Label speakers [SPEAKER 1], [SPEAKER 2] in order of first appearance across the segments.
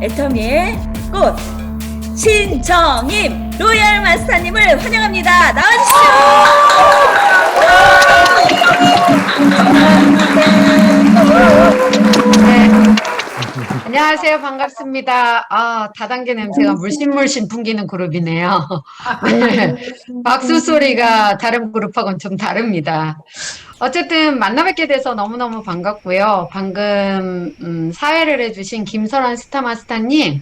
[SPEAKER 1] 애터미의 꽃 신정임 로얄 마스터님을 환영합니다.
[SPEAKER 2] 네. 안녕하세요. 반갑습니다. 다단계 냄새가 물씬물씬 풍기는 그룹이네요. 네. 박수 소리가 다른 그룹하고는 좀 다릅니다. 어쨌든 만나 뵙게 돼서 너무너무 반갑고요. 방금 사회를 해주신 김설환 스타마스터님,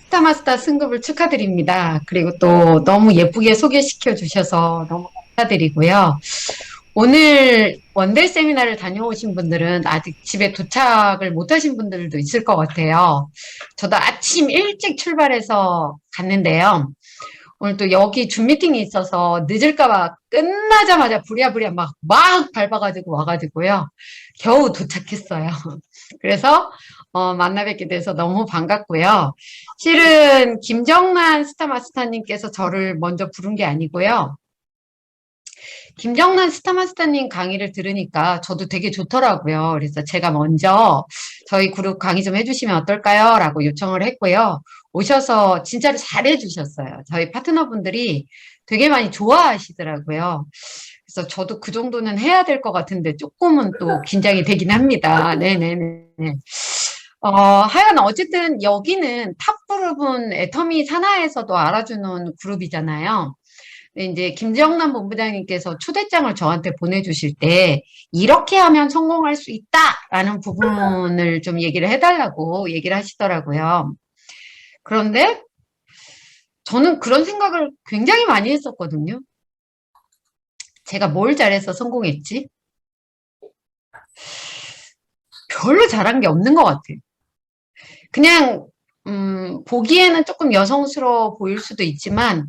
[SPEAKER 2] 스타마스터 승급을 축하드립니다. 그리고 또 너무 예쁘게 소개시켜 주셔서 너무 감사드리고요. 오늘 원데이 세미나를 다녀오신 분들은 아직 집에 도착을 못하신 분들도 있을 것 같아요. 저도 아침 일찍 출발해서 갔는데요. 오늘 또 여기 줌 미팅이 있어서 늦을까봐 끝나자마자 부랴부랴 막 밟아가지고 와가지고요. 겨우 도착했어요. 그래서 만나 뵙게 돼서 너무 반갑고요. 실은 김정란 스타마스터님께서 저를 먼저 부른 게 아니고요. 김정란 스타마스터님 강의를 들으니까 저도 되게 좋더라고요. 그래서 제가 먼저 저희 그룹 강의 좀 해주시면 어떨까요? 라고 요청을 했고요. 오셔서 진짜로 잘해주셨어요. 저희 파트너분들이 되게 많이 좋아하시더라고요. 그래서 저도 그 정도는 해야 될 것 같은데 조금은 또 긴장이 되긴 합니다. 네네네. 하여간 어쨌든 여기는 탑 그룹은 애터미 산하에서도 알아주는 그룹이잖아요. 근데 이제 김정남 본부장님께서 초대장을 저한테 보내주실 때 이렇게 하면 성공할 수 있다라는 부분을 좀 얘기를 해달라고 얘기를 하시더라고요. 그런데 저는 그런 생각을 굉장히 많이 했었거든요. 제가 뭘 잘해서 성공했지? 별로 잘한 게 없는 것 같아요. 그냥 보기에는 조금 여성스러워 보일 수도 있지만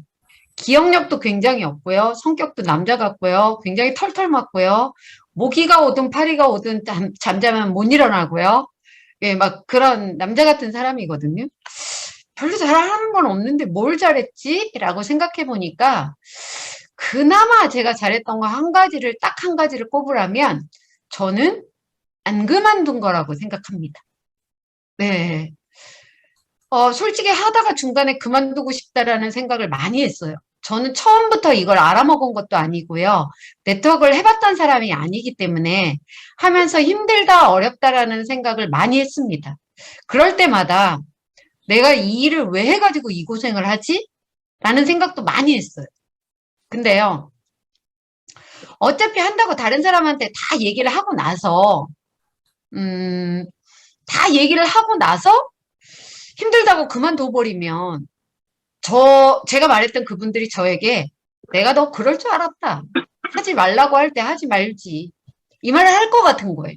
[SPEAKER 2] 기억력도 굉장히 없고요. 성격도 남자 같고요. 굉장히 털털 맞고요. 모기가 오든 파리가 오든 잠자면 못 일어나고요. 예, 막 그런 남자 같은 사람이거든요. 별로 잘하는 건 없는데 뭘 잘했지? 라고 생각해 보니까 그나마 제가 잘했던 거 한 가지를 딱 한 가지를 꼽으라면 저는 안 그만둔 거라고 생각합니다. 네. 솔직히 하다가 중간에 그만두고 싶다라는 생각을 많이 했어요. 저는 처음부터 이걸 알아먹은 것도 아니고요. 네트워크를 해봤던 사람이 아니기 때문에 하면서 힘들다, 어렵다라는 생각을 많이 했습니다. 그럴 때마다 내가 이 일을 왜 해가지고 이 고생을 하지? 라는 생각도 많이 했어요. 근데요, 어차피 한다고 다른 사람한테 다 얘기를 하고 나서, 다 얘기를 하고 나서 힘들다고 그만둬버리면 제가 말했던 그분들이 저에게 내가 너 그럴 줄 알았다. 하지 말라고 할 때 하지 말지. 이 말을 할 것 같은 거예요.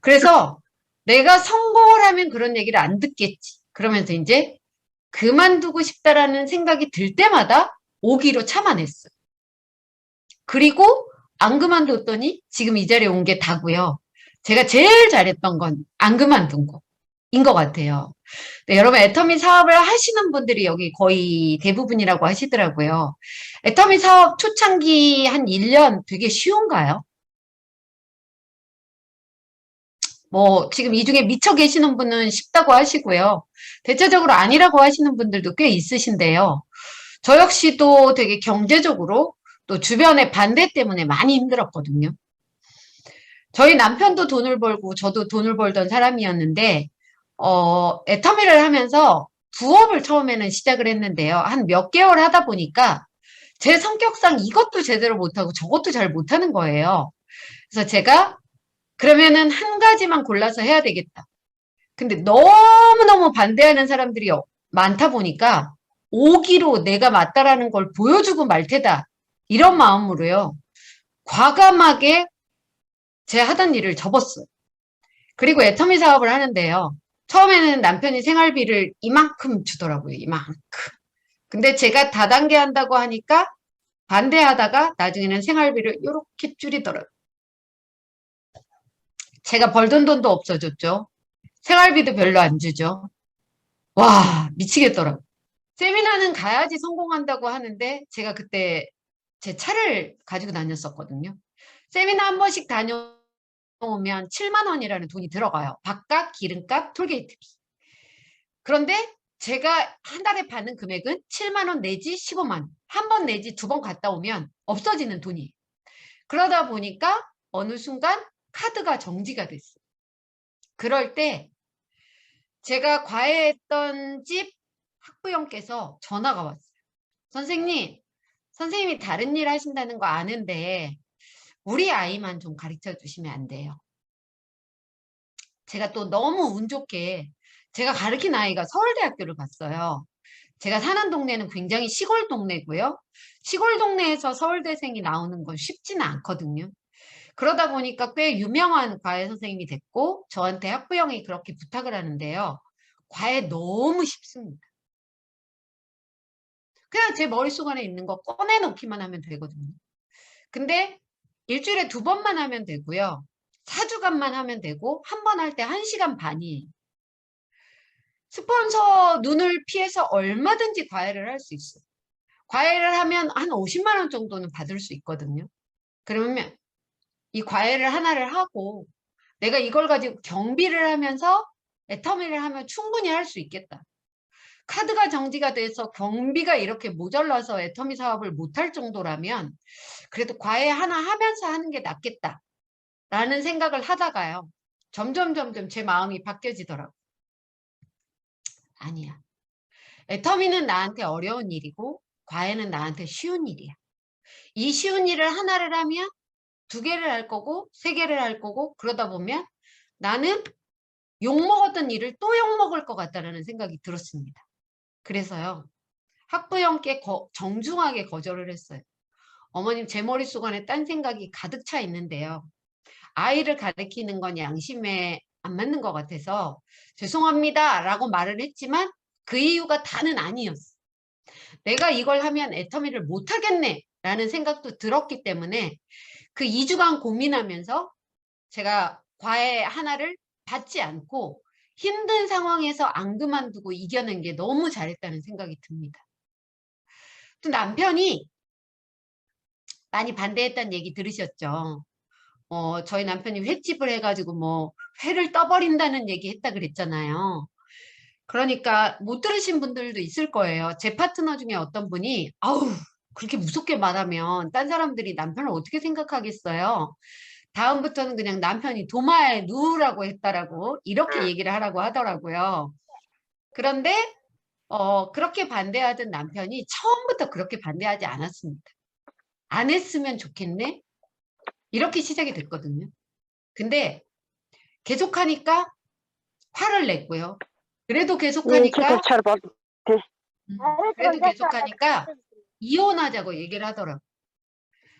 [SPEAKER 2] 그래서 내가 성공을 하면 그런 얘기를 안 듣겠지. 그러면서 이제 그만두고 싶다라는 생각이 들 때마다 오기로 참아냈어요. 그리고 안 그만뒀더니 지금 이 자리에 온 게 다고요. 제가 제일 잘했던 건 안 그만둔 거인 것 같아요. 네, 여러분 애터미 사업을 하시는 분들이 여기 거의 대부분이라고 하시더라고요. 애터미 사업 초창기 한 1년 되게 쉬운가요? 뭐 지금 이 중에 미처 계시는 분은 쉽다고 하시고요. 대체적으로 아니라고 하시는 분들도 꽤 있으신데요. 저 역시도 되게 경제적으로 또 주변의 반대 때문에 많이 힘들었거든요. 저희 남편도 돈을 벌고 저도 돈을 벌던 사람이었는데 애터미를 하면서 부업을 처음에는 시작을 했는데요. 한 몇 개월 하다 보니까 제 성격상 이것도 제대로 못하고 저것도 잘 못하는 거예요. 그래서 제가 그러면은 한 가지만 골라서 해야 되겠다. 근데 너무너무 반대하는 사람들이 많다 보니까 오기로 내가 맞다라는 걸 보여주고 말 테다. 이런 마음으로요. 과감하게 제 하던 일을 접었어요. 그리고 애터미 사업을 하는데요. 처음에는 남편이 생활비를 이만큼 주더라고요. 이만큼. 근데 제가 다단계 한다고 하니까 반대하다가 나중에는 생활비를 이렇게 줄이더라고요. 제가 벌던 돈도 없어졌죠. 생활비도 별로 안 주죠. 와, 미치겠더라고요. 세미나는 가야지 성공한다고 하는데 제가 그때 제 차를 가지고 다녔었거든요. 세미나 한 번씩 다녀오면 7만 원이라는 돈이 들어가요. 밥값, 기름값, 톨게이트비. 그런데 제가 한 달에 받는 금액은 7만 원 내지 15만 원. 한 번 내지 두 번 갔다 오면 없어지는 돈이에요. 그러다 보니까 어느 순간 카드가 정지가 됐어요. 그럴 때 제가 과외했던 집 학부형께서 전화가 왔어요. 선생님, 선생님이 다른 일 하신다는 거 아는데 우리 아이만 좀 가르쳐 주시면 안 돼요? 제가 또 너무 운 좋게 제가 가르친 아이가 서울대학교를 갔어요. 제가 사는 동네는 굉장히 시골 동네고요. 시골 동네에서 서울대생이 나오는 건 쉽지는 않거든요. 그러다 보니까 꽤 유명한 과외 선생님이 됐고 저한테 학부형이 그렇게 부탁을 하는데요. 과외 너무 쉽습니다. 그냥 제 머릿속 안에 있는 거 꺼내놓기만 하면 되거든요. 근데 일주일에 두 번만 하면 되고요. 4주간만 하면 되고 한 번 할 때 1시간 반이에요. 스폰서 눈을 피해서 얼마든지 과외를 할 수 있어요. 과외를 하면 한 50만 원 정도는 받을 수 있거든요. 그러면 이 과외를 하나를 하고 내가 이걸 가지고 경비를 하면서 애터미를 하면 충분히 할 수 있겠다. 카드가 정지가 돼서 경비가 이렇게 모자라서 애터미 사업을 못할 정도라면 그래도 과외 하나 하면서 하는 게 낫겠다. 라는 생각을 하다가요. 점점 제 마음이 바뀌어지더라고요. 아니야. 애터미는 나한테 어려운 일이고 과외는 나한테 쉬운 일이야. 이 쉬운 일을 하나를 하면 2개를 할 거고 3개를 할 거고 그러다 보면 나는 욕먹었던 일을 또 욕먹을 것 같다는 생각이 들었습니다. 그래서요. 학부형께 정중하게 거절을 했어요. 어머님 제 머릿속 안에 딴 생각이 가득 차 있는데요. 아이를 가르치는 건 양심에 안 맞는 것 같아서 죄송합니다 라고 말을 했지만 그 이유가 다는 아니었어. 내가 이걸 하면 애터미를 못하겠네 라는 생각도 들었기 때문에 그 2주간 고민하면서 제가 과외 하나를 받지 않고 힘든 상황에서 안 그만두고 이겨낸 게 너무 잘했다는 생각이 듭니다. 또 남편이 많이 반대했다는 얘기 들으셨죠? 저희 남편이 횟집을 해가지고 뭐 회를 떠버린다는 얘기 했다 그랬잖아요. 그러니까 못 들으신 분들도 있을 거예요. 제 파트너 중에 어떤 분이 아우 그렇게 무섭게 말하면 딴 사람들이 남편을 어떻게 생각하겠어요? 다음부터는 그냥 남편이 도마에 누우라고 했다라고 이렇게 얘기를 하라고 하더라고요. 그런데 그렇게 반대하던 남편이 처음부터 그렇게 반대하지 않았습니다. 안 했으면 좋겠네? 이렇게 시작이 됐거든요. 근데 계속하니까 화를 냈고요. 그래도 계속하니까 그래도 계속하니까 이혼하자고 얘기를 하더라고요.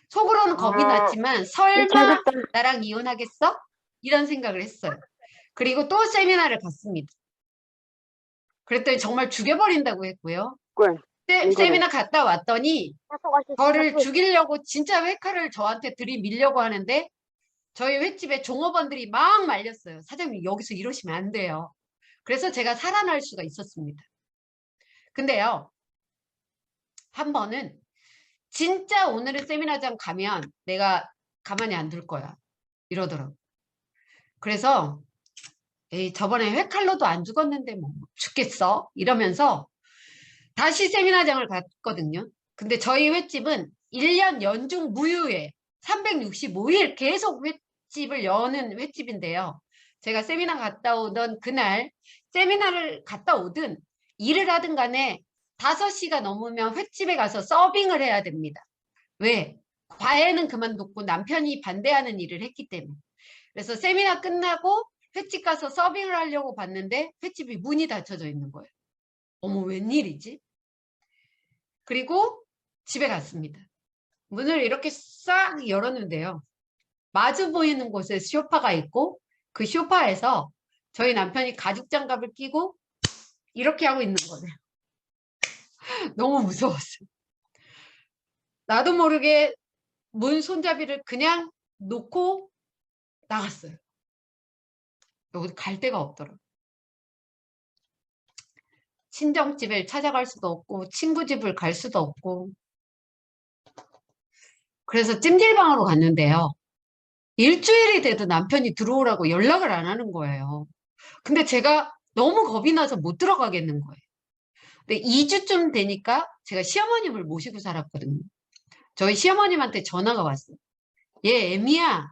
[SPEAKER 2] 속으로는 겁이 났지만 설마 나랑 이혼하겠어? 이런 생각을 했어요. 그리고 또 세미나를 갔습니다. 그랬더니 정말 죽여버린다고 했고요. 세미나 갔다 왔더니 저를 죽이려고 진짜 회칼을 저한테 들이밀려고 하는데 저희 횟집에 종업원들이 막 말렸어요. 사장님 여기서 이러시면 안 돼요. 그래서 제가 살아날 수가 있었습니다. 근데요. 한 번은 진짜 오늘은 세미나장 가면 내가 가만히 안 둘 거야. 이러더라고. 그래서 에이 저번에 회칼로도 안 죽었는데 뭐 죽겠어? 이러면서 다시 세미나장을 갔거든요. 근데 저희 횟집은 1년 연중 무휴에 365일 계속 횟집을 여는 횟집인데요. 제가 세미나 갔다 오던 그날 세미나를 갔다 오든 일을 하든 간에 5시가 넘으면 횟집에 가서 서빙을 해야 됩니다. 왜? 과외는 그만뒀고 남편이 반대하는 일을 했기 때문에. 그래서 세미나 끝나고 횟집 가서 서빙을 하려고 봤는데 횟집이 문이 닫혀져 있는 거예요. 어머 웬일이지? 그리고 집에 갔습니다. 문을 이렇게 싹 열었는데요. 마주 보이는 곳에 소파가 있고 그 소파에서 저희 남편이 가죽 장갑을 끼고 이렇게 하고 있는 거네요. 너무 무서웠어요. 나도 모르게 문 손잡이를 그냥 놓고 나갔어요. 여기 갈 데가 없더라고요. 친정집을 찾아갈 수도 없고 친구 집을 갈 수도 없고 그래서 찜질방으로 갔는데요. 일주일이 돼도 남편이 들어오라고 연락을 안 하는 거예요. 근데 제가 너무 겁이 나서 못 들어가겠는 거예요. 근데 2주쯤 되니까 제가 시어머님을 모시고 살았거든요. 저희 시어머님한테 전화가 왔어요. 얘 애미야,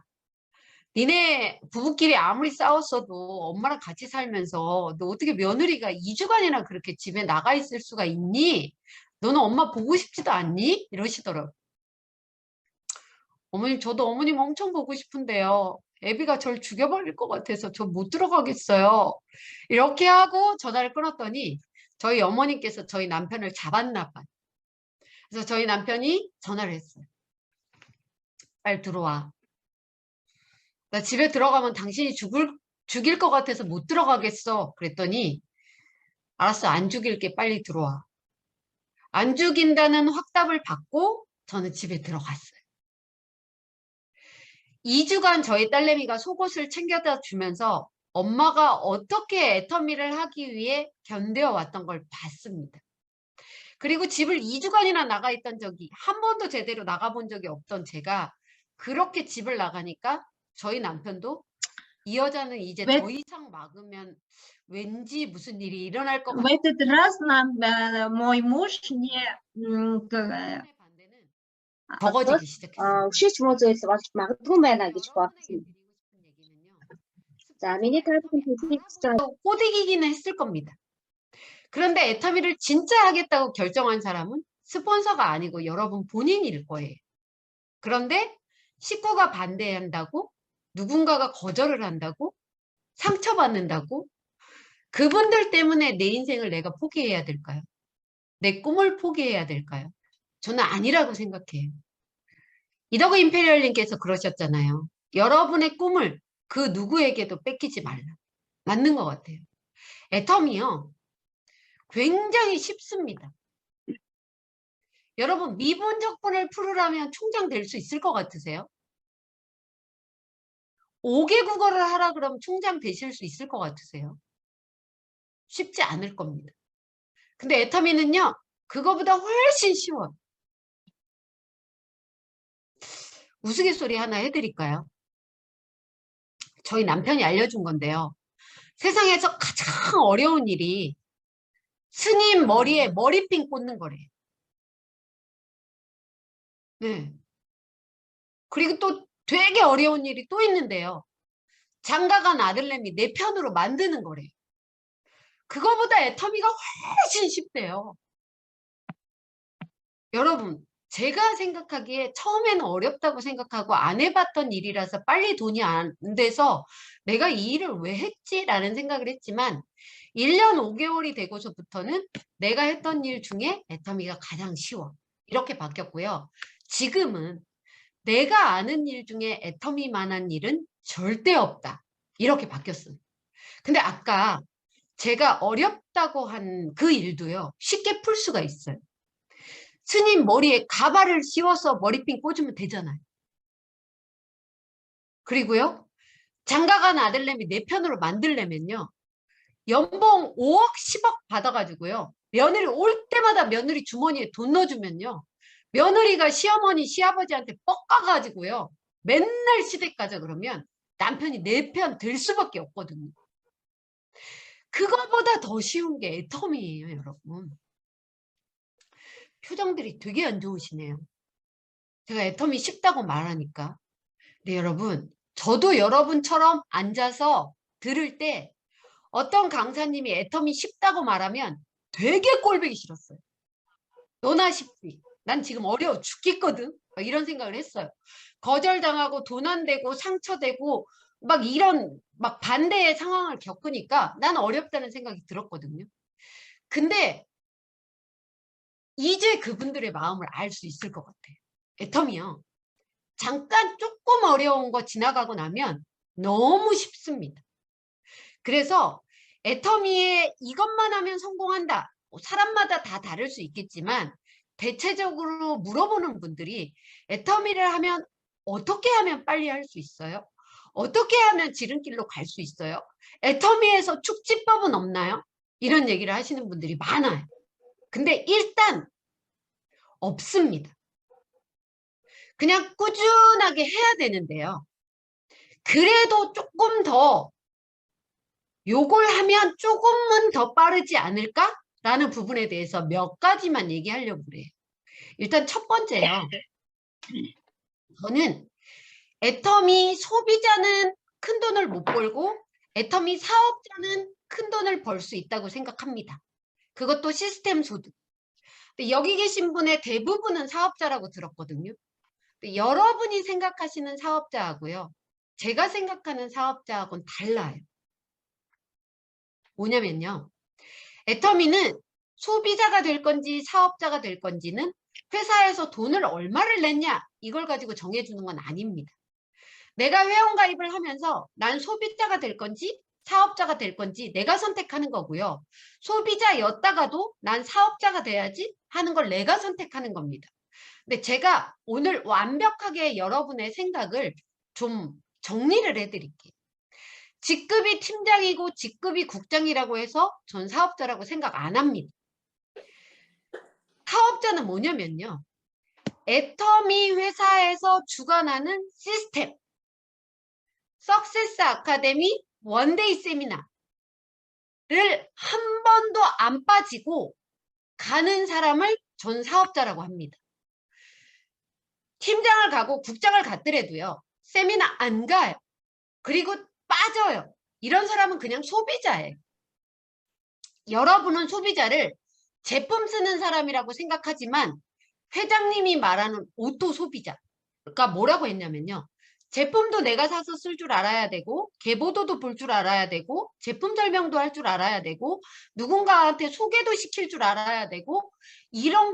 [SPEAKER 2] 니네 부부끼리 아무리 싸웠어도 엄마랑 같이 살면서 너 어떻게 며느리가 2주간이나 그렇게 집에 나가 있을 수가 있니? 너는 엄마 보고 싶지도 않니? 이러시더라고요. 어머님, 저도 어머님 엄청 보고 싶은데요. 애비가 절 죽여버릴 것 같아서 저 못 들어가겠어요. 이렇게 하고 전화를 끊었더니 저희 어머님께서 저희 남편을 잡았나 봐요. 그래서 저희 남편이 전화를 했어요. 빨리 들어와. 나 집에 들어가면 당신이 죽일 것 같아서 못 들어가겠어. 그랬더니 알았어, 안 죽일게. 빨리 들어와. 안 죽인다는 확답을 받고 저는 집에 들어갔어요. 2주간 저희 딸내미가 속옷을 챙겨다 주면서 엄마가 어떻게 애터미를 하기 위해 견뎌왔던 걸 봤습니다. 그리고 집을 2주간이나 나가 있던 적이 한 번도 제대로 나가본 적이 없던 제가 그렇게 집을 나가니까 저희 남편도 이 여자는 이제
[SPEAKER 3] 왜-
[SPEAKER 2] 더 이상 막으면 왠지 무슨 일이 일어날 것
[SPEAKER 3] В
[SPEAKER 2] 같아.
[SPEAKER 3] этот раз мой муж не
[SPEAKER 2] 반대는 적어지기 시작했어요.
[SPEAKER 4] шиш музейс болж магадгүй байна гэж
[SPEAKER 2] 여러분에게
[SPEAKER 4] бодсон.
[SPEAKER 2] 드리고 싶은 얘기는요.
[SPEAKER 4] За миний талбай төлөвлөж
[SPEAKER 2] 꼬드기기는 했을 겁니다. 그런데 애터미를 진짜 하겠다고 결정한 사람은 스폰서가 아니고 여러분 본인일 거예요. 그런데 식구가 반대한다고, 누군가가 거절을 한다고, 상처받는다고, 그분들 때문에 내 인생을 내가 포기해야 될까요? 내 꿈을 포기해야 될까요? 저는 아니라고 생각해요. 이더그 임페리얼님께서 그러셨잖아요. 여러분의 꿈을 그 누구에게도 뺏기지 말라. 맞는 것 같아요. 애터미요. 굉장히 쉽습니다. 여러분, 미분 적분을 풀으라면 총장 될 수 있을 것 같으세요? 5개 국어를 하라 그러면 총장 되실 수 있을 것 같으세요? 쉽지 않을 겁니다. 근데 애터미는요, 그거보다 훨씬 쉬워요. 우스갯소리 하나 해드릴까요? 저희 남편이 알려준 건데요. 세상에서 가장 어려운 일이 스님 머리에 머리핀 꽂는 거래요. 네. 그리고 또 되게 어려운 일이 또 있는데요. 장가간 아들내미 내 편으로 만드는 거래요. 그거보다 애터미가 훨씬 쉽대요. 여러분, 제가 생각하기에 처음에는 어렵다고 생각하고 안 해봤던 일이라서 빨리 돈이 안 돼서 내가 이 일을 왜 했지라는 생각을 했지만 1년 5개월이 되고서부터는 내가 했던 일 중에 애터미가 가장 쉬워. 이렇게 바뀌었고요. 지금은 내가 아는 일 중에 애터미만한 일은 절대 없다. 이렇게 바뀌었어요. 근데 아까 제가 어렵다고 한 그 일도요. 쉽게 풀 수가 있어요. 스님 머리에 가발을 씌워서 머리핀 꽂으면 되잖아요. 그리고요. 장가간 아들내미 내 편으로 만들려면요. 연봉 5억, 10억 받아가지고요. 며느리 올 때마다 며느리 주머니에 돈 넣어주면요. 며느리가 시어머니, 시아버지한테 뻑가가지고요. 맨날 시댁 가자 그러면 남편이 내 편 될 수밖에 없거든요. 그거보다 더 쉬운 게 애터미예요, 여러분. 표정들이 되게 안 좋으시네요. 제가 애터미 쉽다고 말하니까. 근데 여러분, 저도 여러분처럼 앉아서 들을 때 어떤 강사님이 애터미 쉽다고 말하면 되게 꼴보기 싫었어요. 너나 쉽지. 난 지금 어려워 죽겠거든. 막 이런 생각을 했어요. 거절당하고 돈 안 되고 상처되고 막 이런 막 반대의 상황을 겪으니까 난 어렵다는 생각이 들었거든요. 근데 이제 그분들의 마음을 알 수 있을 것 같아요. 애터미요. 잠깐 조금 어려운 거 지나가고 나면 너무 쉽습니다. 그래서 애터미에 이것만 하면 성공한다. 사람마다 다 다를 수 있겠지만 대체적으로 물어보는 분들이 애터미를 하면 어떻게 하면 빨리 할 수 있어요? 어떻게 하면 지름길로 갈 수 있어요? 애터미에서 축지법은 없나요? 이런 얘기를 하시는 분들이 많아요. 근데 일단 없습니다. 그냥 꾸준하게 해야 되는데요. 그래도 조금 더 요걸 하면 조금은 더 빠르지 않을까? 라는 부분에 대해서 몇 가지만 얘기하려고 그래요. 일단 첫 번째요. 저는 애터미 소비자는 큰 돈을 못 벌고 애터미 사업자는 큰 돈을 벌 수 있다고 생각합니다. 그것도 시스템 소득. 근데 여기 계신 분의 대부분은 사업자라고 들었거든요. 근데 여러분이 생각하시는 사업자하고요. 제가 생각하는 사업자하고는 달라요. 뭐냐면요. 애터미는 소비자가 될 건지 사업자가 될 건지는 회사에서 돈을 얼마를 냈냐 이걸 가지고 정해주는 건 아닙니다. 내가 회원가입을 하면서 난 소비자가 될 건지 사업자가 될 건지 내가 선택하는 거고요. 소비자였다가도 난 사업자가 돼야지 하는 걸 내가 선택하는 겁니다. 근데 제가 오늘 완벽하게 여러분의 생각을 좀 정리를 해드릴게요. 직급이 팀장이고 직급이 국장이라고 해서 전 사업자라고 생각 안 합니다. 사업자는 뭐냐면요. 애터미 회사에서 주관하는 시스템, 석세스 아카데미 원데이 세미나를 한 번도 안 빠지고 가는 사람을 전 사업자라고 합니다. 팀장을 가고 국장을 갔더라도요. 세미나 안 가요. 그리고 빠져요. 이런 사람은 그냥 소비자예요. 여러분은 소비자를 제품 쓰는 사람이라고 생각하지만 회장님이 말하는 오토 소비자. 그러니까 뭐라고 했냐면요. 제품도 내가 사서 쓸 줄 알아야 되고 계보도도 볼 줄 알아야 되고 제품 설명도 할 줄 알아야 되고 누군가한테 소개도 시킬 줄 알아야 되고 이런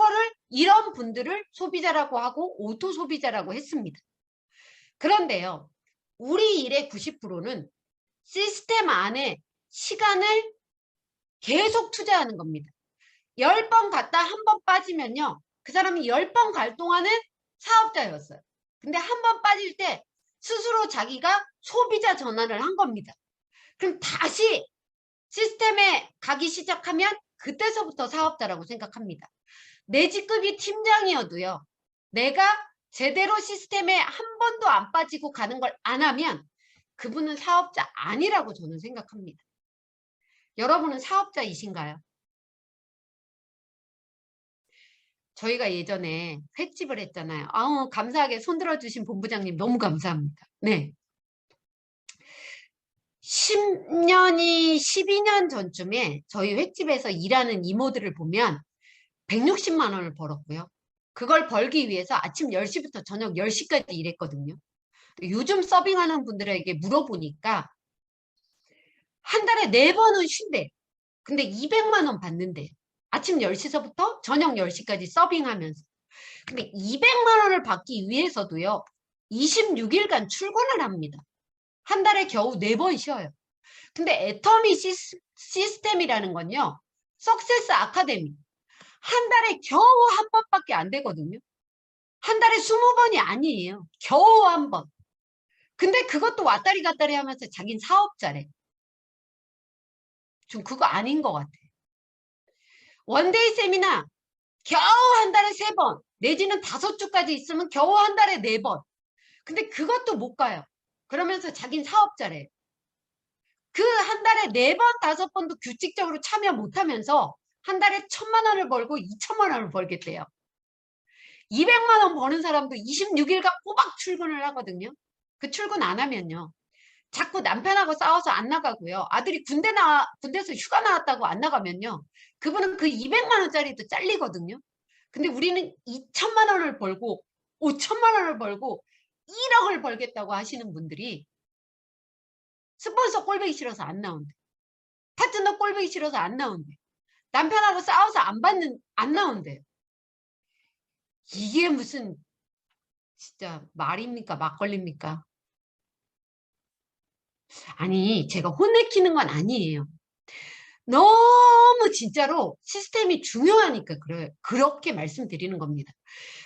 [SPEAKER 2] 분들을 소비자라고 하고 오토 소비자라고 했습니다. 그런데요. 우리 일의 90%는 시스템 안에 시간을 계속 투자하는 겁니다. 10번 갔다 한 번 빠지면요. 그 사람이 10번 갈 동안은 사업자였어요. 근데 한 번 빠질 때 스스로 자기가 소비자 전환을 한 겁니다. 그럼 다시 시스템에 가기 시작하면 그때서부터 사업자라고 생각합니다. 내 직급이 팀장이어도요. 내가 제대로 시스템에 한 번도 안 빠지고 가는 걸 안 하면 그분은 사업자 아니라고 저는 생각합니다. 여러분은 사업자이신가요? 저희가 예전에 횟집을 했잖아요. 아우, 감사하게 손들어 주신 본부장님 너무 감사합니다. 네. 10년이 12년 전쯤에 저희 횟집에서 일하는 이모들을 보면 160만 원을 벌었고요. 그걸 벌기 위해서 아침 10시부터 저녁 10시까지 일했거든요. 요즘 서빙하는 분들에게 물어보니까 한 달에 4번은 쉰대. 근데 200만 원 받는데 아침 10시서부터 저녁 10시까지 서빙하면서. 근데 200만 원을 받기 위해서도요. 26일간 출근을 합니다. 한 달에 겨우 4번 쉬어요. 근데 애터미 시스템이라는 건요. 석세스 아카데미. 한 달에 겨우 한 번밖에 안 되거든요. 한 달에 20번이 아니에요. 겨우 한 번. 근데 그것도 왔다리 갔다리 하면서 자긴 사업자래. 좀 그거 아닌 것 같아. 원데이 세미나 겨우 한 달에 3번 내지는 5주까지 있으면 겨우 한 달에 4번. 근데 그것도 못 가요. 그러면서 자긴 사업자래. 그 한 달에 4번, 5번도 규칙적으로 참여 못하면서 한 달에 1,000만 원을 벌고 2,000만 원을 벌겠대요. 200만 원 버는 사람도 26일간 꼬박 출근을 하거든요. 그 출근 안 하면요. 자꾸 남편하고 싸워서 안 나가고요. 아들이 군대에서 휴가 나왔다고 안 나가면요. 그분은 그 200만 원짜리도 잘리거든요. 근데 우리는 2,000만 원을 벌고 5,000만 원을 벌고 1억을 벌겠다고 하시는 분들이 스폰서 꼴보기 싫어서 안 나온대. 파트너 꼴보기 싫어서 안 나온대. 남편하고 싸워서 안 나온대요. 이게 무슨 진짜 말입니까? 막걸리입니까? 아니, 제가 혼내키는 건 아니에요. 너무 진짜로 시스템이 중요하니까 그렇게 말씀드리는 겁니다.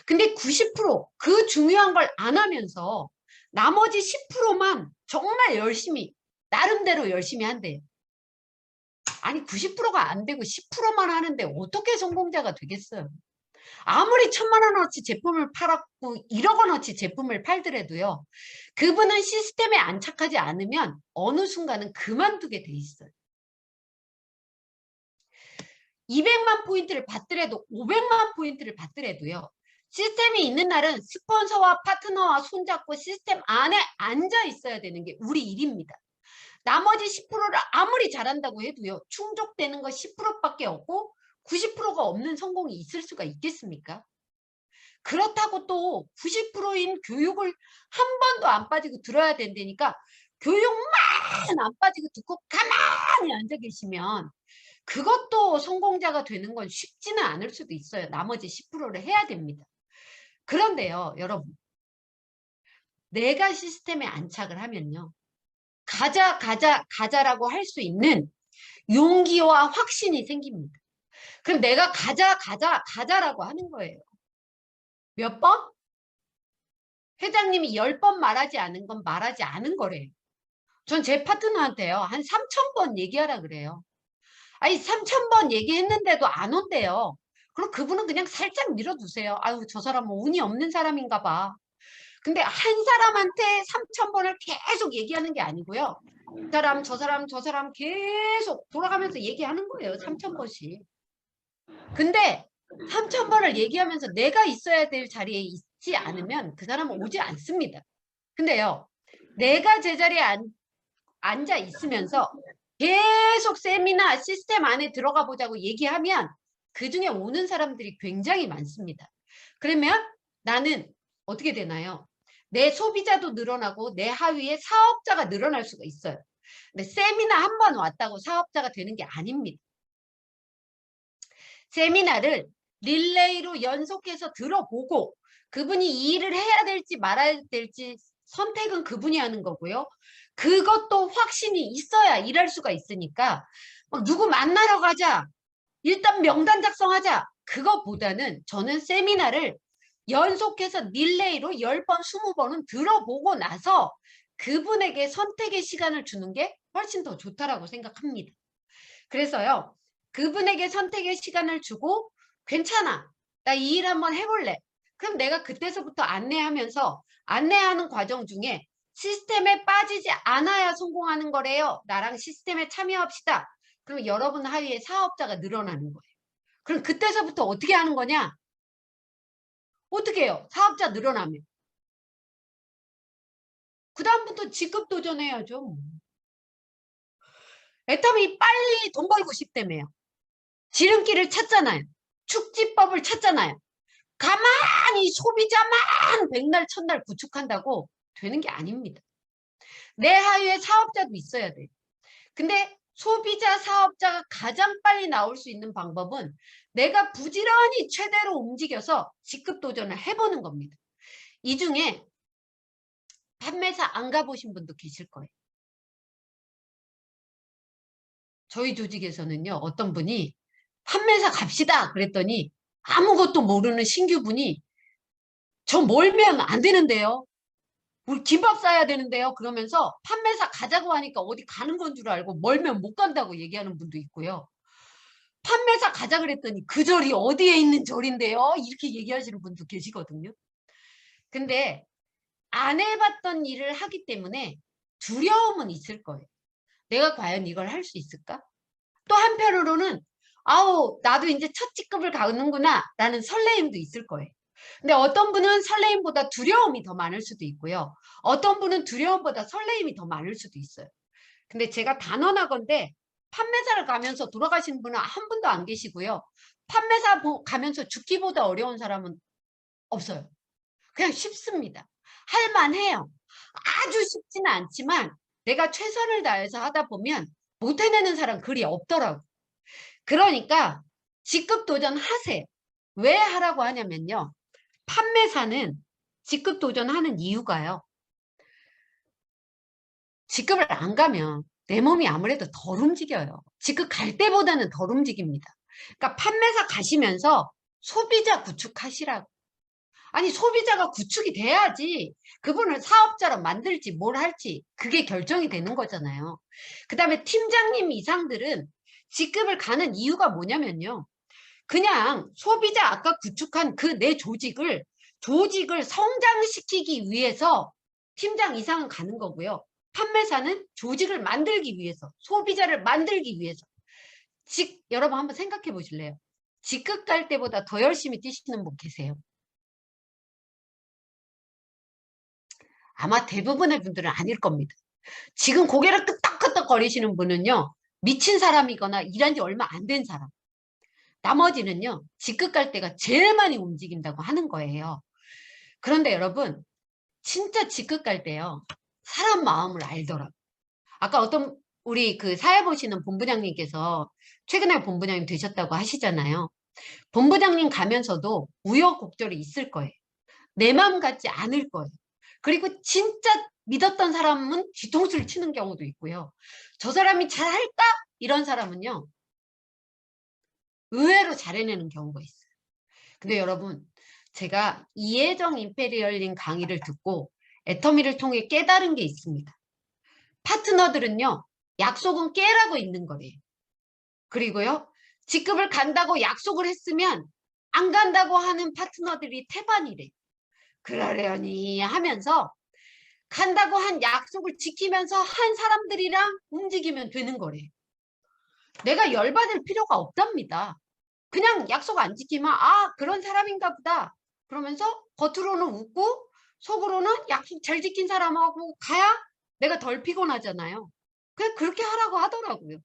[SPEAKER 2] 근데 90%그 중요한 걸 안 하면서 나머지 10%만 정말 열심히 나름대로 열심히 한대요. 아니 90%가 안 되고 10%만 하는데 어떻게 성공자가 되겠어요? 아무리 1,000만 원어치 제품을 팔았고 1억 원어치 제품을 팔더라도요. 그분은 시스템에 안착하지 않으면 어느 순간은 그만두게 돼 있어요. 200만 포인트를 받더라도 500만 포인트를 받더라도요. 시스템이 있는 날은 스폰서와 파트너와 손잡고 시스템 안에 앉아 있어야 되는 게 우리 일입니다. 나머지 10%를 아무리 잘한다고 해도요. 충족되는 거 10%밖에 없고 90%가 없는 성공이 있을 수가 있겠습니까? 그렇다고 또 90%인 교육을 한 번도 안 빠지고 들어야 된다니까 교육만 안 빠지고 듣고 가만히 앉아 계시면 그것도 성공자가 되는 건 쉽지는 않을 수도 있어요. 나머지 10%를 해야 됩니다. 그런데요, 여러분. 내가 시스템에 안착을 하면요. 가자라고 할 수 있는 용기와 확신이 생깁니다. 그럼 내가 가자라고 하는 거예요. 몇 번? 회장님이 10번 말하지 않은 건 말하지 않은 거래요. 전 제 파트너한테요. 한 3,000번 얘기하라 그래요. 아니 3,000번 얘기했는데도 안 온대요. 그럼 그분은 그냥 살짝 밀어두세요. 아유 저 사람은 운이 없는 사람인가 봐. 근데 한 사람한테 3,000번을 계속 얘기하는 게 아니고요. 이 사람 저 사람 계속 돌아가면서 얘기하는 거예요. 3,000번씩. 근데 3,000번을 얘기하면서 내가 있어야 될 자리에 있지 않으면 그 사람은 오지 않습니다. 근데요. 내가 제자리에 앉아 있으면서 계속 세미나 시스템 안에 들어가 보자고 얘기하면 그중에 오는 사람들이 굉장히 많습니다. 그러면 나는 어떻게 되나요? 내 소비자도 늘어나고 내 하위에 사업자가 늘어날 수가 있어요. 근데 세미나 한 번 왔다고 사업자가 되는 게 아닙니다. 세미나를 릴레이로 연속해서 들어보고 그분이 이 일을 해야 될지 말아야 될지 선택은 그분이 하는 거고요. 그것도 확신이 있어야 일할 수가 있으니까 막 누구 만나러 가자. 일단 명단 작성하자. 그것보다는 저는 세미나를 연속해서 릴레이로 10번, 20번은 들어보고 나서 그분에게 선택의 시간을 주는 게 훨씬 더 좋다라고 생각합니다. 그래서요. 그분에게 선택의 시간을 주고 괜찮아. 나 이 일 한번 해볼래. 그럼 내가 그때서부터 안내하면서 안내하는 과정 중에 시스템에 빠지지 않아야 성공하는 거래요. 나랑 시스템에 참여합시다. 그럼 여러분 하위에 사업자가 늘어나는 거예요. 그럼 그때서부터 어떻게 하는 거냐? 어떻게 해요? 사업자 늘어나면. 그 다음부터 직급 도전해야죠. 애터미 빨리 돈 벌고 싶다며요. 지름길을 찾잖아요. 축지법을 찾잖아요. 가만히 소비자만 백날 천날 구축한다고 되는 게 아닙니다. 내 하위에 사업자도 있어야 돼요. 근데 소비자 사업자가 가장 빨리 나올 수 있는 방법은 내가 부지런히 최대로 움직여서 직급 도전을 해보는 겁니다. 이 중에 판매사 안 가보신 분도 계실 거예요. 저희 조직에서는요. 어떤 분이 판매사 갑시다 그랬더니 아무것도 모르는 신규분이 저 몰면 안 되는데요. 우리 김밥 싸야 되는데요. 그러면서 판매사 가자고 하니까 어디 가는 건 줄 알고 멀면 못 간다고 얘기하는 분도 있고요. 판매사 가자 그랬더니 그 절이 어디에 있는 절인데요. 이렇게 얘기하시는 분도 계시거든요. 근데 안 해봤던 일을 하기 때문에 두려움은 있을 거예요. 내가 과연 이걸 할 수 있을까? 또 한편으로는 아우 나도 이제 첫 직급을 가는구나 라는 설레임도 있을 거예요. 근데 어떤 분은 설레임보다 두려움이 더 많을 수도 있고요. 어떤 분은 두려움보다 설레임이 더 많을 수도 있어요. 근데 제가 단언하건대 판매사를 가면서 돌아가신 분은 한 분도 안 계시고요. 판매사 가면서 죽기보다 어려운 사람은 없어요. 그냥 쉽습니다. 할만해요. 아주 쉽지는 않지만 내가 최선을 다해서 하다 보면 못 해내는 사람 그리 없더라고요. 그러니까 직급 도전하세요. 왜 하라고 하냐면요. 판매사는 직급 도전하는 이유가요. 직급을 안 가면 내 몸이 아무래도 덜 움직여요. 직급 갈 때보다는 덜 움직입니다. 그러니까 판매사 가시면서 소비자 구축하시라고. 아니 소비자가 구축이 돼야지 그분을 사업자로 만들지 뭘 할지 그게 결정이 되는 거잖아요. 그 다음에 팀장님 이상들은 직급을 가는 이유가 뭐냐면요. 그냥 소비자 아까 구축한 그 내 조직을 성장시키기 위해서 팀장 이상은 가는 거고요. 판매사는 조직을 만들기 위해서, 소비자를 만들기 위해서. 여러분 한번 생각해 보실래요? 직급 갈 때보다 더 열심히 뛰시는 분 계세요? 아마 대부분의 분들은 아닐 겁니다. 지금 고개를 끄덕끄덕 거리시는 분은요, 미친 사람이거나 일한 지 얼마 안 된 사람. 나머지는요, 직급 갈 때가 제일 많이 움직인다고 하는 거예요. 그런데 여러분, 진짜 직급 갈 때요, 사람 마음을 알더라고요. 아까 어떤 우리 그 사회 보시는 본부장님께서 최근에 본부장님 되셨다고 하시잖아요. 본부장님 가면서도 우여곡절이 있을 거예요. 내 마음 같지 않을 거예요. 그리고 진짜 믿었던 사람은 뒤통수를 치는 경우도 있고요. 저 사람이 잘할까? 이런 사람은요, 의외로 잘해내는 경우가 있어요. 근데 여러분, 제가 이혜정 임페리얼링 강의를 듣고 애터미를 통해 깨달은 게 있습니다. 파트너들은요, 약속은 깨라고 있는 거래요. 그리고요, 직급을 간다고 약속을 했으면 안 간다고 하는 파트너들이 태반이래. 그러려니 하면서 간다고 한 약속을 지키면서 한 사람들이랑 움직이면 되는 거래. 내가 열받을 필요가 없답니다. 그냥 약속 안 지키면 아 그런 사람인가 보다. 그러면서 겉으로는 웃고 속으로는 약속 잘 지킨 사람하고 가야 내가 덜 피곤하잖아요. 그렇게 하라고 하더라고요.